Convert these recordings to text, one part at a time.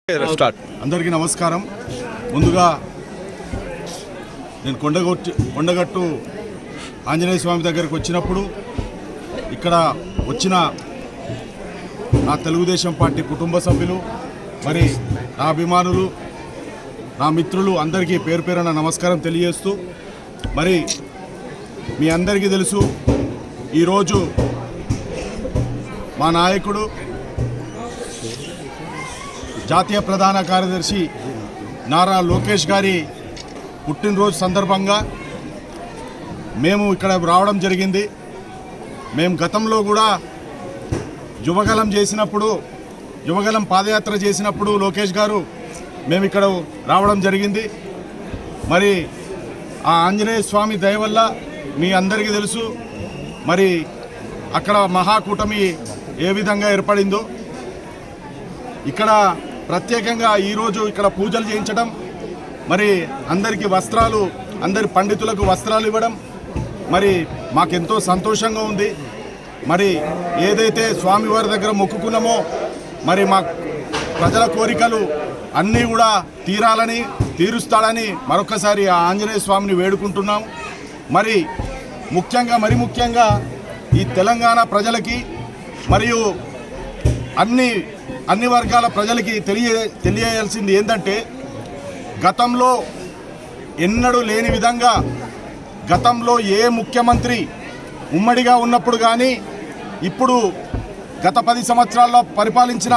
అందరికీ నమస్కారం. ముందుగా నేను కొండగట్టు ఆంజనేయ స్వామి దగ్గరికి వచ్చినప్పుడు ఇక్కడ వచ్చిన నా తెలుగుదేశం పార్టీ కుటుంబ సభ్యులు, మరి నా అభిమానులు, నా మిత్రులు అందరికీ పేరు పేరున నమస్కారం తెలియజేస్తూ, మరి మీ అందరికీ తెలుసు ఈరోజు మా నాయకుడు జాతీయ ప్రధాన కార్యదర్శి నారా లోకేష్ గారి పుట్టినరోజు సందర్భంగా మేము ఇక్కడ రావడం జరిగింది. మేము గతంలో కూడా యువగలం పాదయాత్ర చేసినప్పుడు లోకేష్ గారు మేము ఇక్కడ రావడం జరిగింది. మరి ఆ ఆంజనేయ స్వామి దయ వల్ల మీ అందరికీ తెలుసు మరి అక్కడ మహాకూటమి ఏ విధంగా ఏర్పడిందో. ఇక్కడ ప్రత్యేకంగా ఈరోజు ఇక్కడ పూజలు చేయించడం, మరి అందరి పండితులకు వస్త్రాలు ఇవ్వడం మరి మాకెంతో సంతోషంగా ఉంది. మరి ఏదైతే స్వామివారి దగ్గర మొక్కుకున్నామో మరి మా ప్రజల కోరికలు అన్నీ కూడా తీరుస్తాడని మరొకసారి ఆ ఆంజనేయ స్వామిని వేడుకుంటున్నాం. మరి ముఖ్యంగా ఈ తెలంగాణ ప్రజలకి మరియు అన్ని వర్గాల ప్రజలకి తెలియజేయాల్సింది ఏంటంటే, గతంలో ఎన్నడూ లేని విధంగా గతంలో ఏ ముఖ్యమంత్రి ఉమ్మడిగా ఉన్నప్పుడు కానీ ఇప్పుడు గత 10 సంవత్సరాల్లో పరిపాలించిన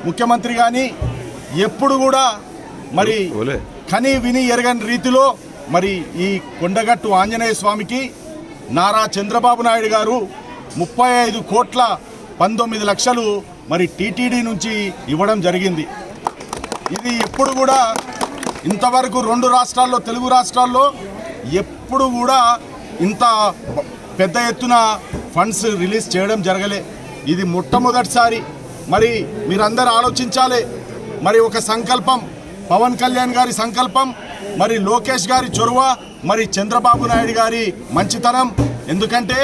ముఖ్యమంత్రి కానీ ఎప్పుడు కూడా మరి కని విని ఎరగని రీతిలో మరి ఈ కొండగట్టు ఆంజనేయ స్వామికి నారా చంద్రబాబు నాయుడు గారు 35,19,00,000 మరి టీటీడీ నుంచి ఇవ్వడం జరిగింది. ఇది ఎప్పుడు కూడా ఇంతవరకు 2 రాష్ట్రాల్లో, తెలుగు రాష్ట్రాల్లో ఎప్పుడు కూడా ఇంత పెద్ద ఎత్తున ఫండ్స్ రిలీజ్ చేయడం జరగలే. ఇది మొట్టమొదటిసారి. మరి మీరందరూ ఆలోచించాలి. మరి ఒక సంకల్పం, పవన్ కళ్యాణ్ గారి సంకల్పం, మరి లోకేష్ గారి చొరవ, మరి చంద్రబాబు నాయుడు గారి మంచితనం. ఎందుకంటే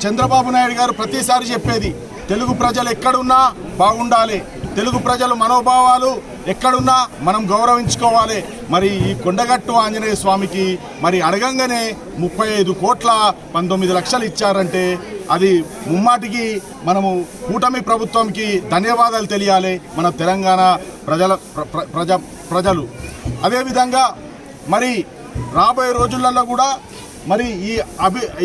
చంద్రబాబు నాయుడు గారు ప్రతిసారి చెప్పేది, తెలుగు ప్రజలు ఎక్కడున్నా బాగుండాలి, తెలుగు ప్రజల మనోభావాలు ఎక్కడున్నా మనం గౌరవించుకోవాలి. మరి ఈ కొండగట్టు ఆంజనేయ స్వామికి మరి అడగంగానే 35,19,00,000 ఇచ్చారంటే అది ముమ్మాటికి మనము కూటమి ప్రభుత్వంకి ధన్యవాదాలు తెలియాలి మన తెలంగాణ ప్రజలు. అదేవిధంగా మరి రాబోయే రోజులలో కూడా మరి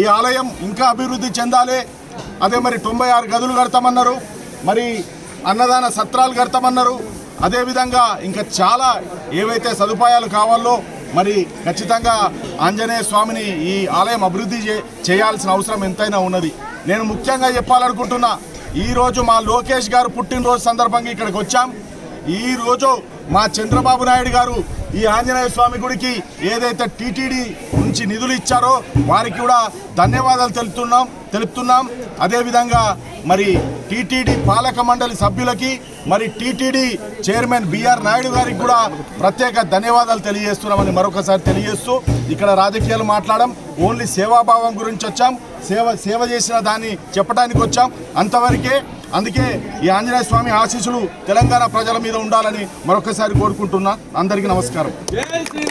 ఈ ఆలయం ఇంకా అభివృద్ధి చెందాలి. అదే మరి 96 గదులు కడతామన్నారు, మరి అన్నదాన సత్రాలు కడతామన్నారు. అదేవిధంగా ఇంకా చాలా ఏవైతే సదుపాయాలు కావాలో మరి ఖచ్చితంగా ఆంజనేయ స్వామిని ఈ ఆలయం అభివృద్ధి చేయాల్సిన అవసరం ఎంతైనా ఉన్నది. నేను ముఖ్యంగా చెప్పాలనుకుంటున్నా, ఈరోజు మా లోకేష్ గారు పుట్టినరోజు సందర్భంగా ఇక్కడికి వచ్చాం. ఈరోజు మా చంద్రబాబు నాయుడు గారు ఈ ఆంజనేయ స్వామి గుడికి ఏదైతే టీటీడీ నుంచి నిధులు ఇచ్చారో వారికి కూడా ధన్యవాదాలు తెలుపుతున్నాం. అదేవిధంగా మరి టీటీడీ పాలక మండలి సభ్యులకి, మరి టీటీడీ చైర్మన్ బిఆర్ నాయుడు గారికి కూడా ప్రత్యేక ధన్యవాదాలు తెలియజేస్తున్నామని మరొకసారి తెలియజేస్తూ, ఇక్కడ రాజకీయాలు మాట్లాడడం, ఓన్లీ సేవాభావం గురించి వచ్చాం, సేవ చేసిన దాన్ని చెప్పడానికి వచ్చాం, అంతవరకే. అందుకే ఈ ఆంజనేయ స్వామి ఆశీస్సులు తెలంగాణ ప్రజల మీద ఉండాలని మరొకసారి కోరుకుంటున్నా. అందరికీ నమస్కారం.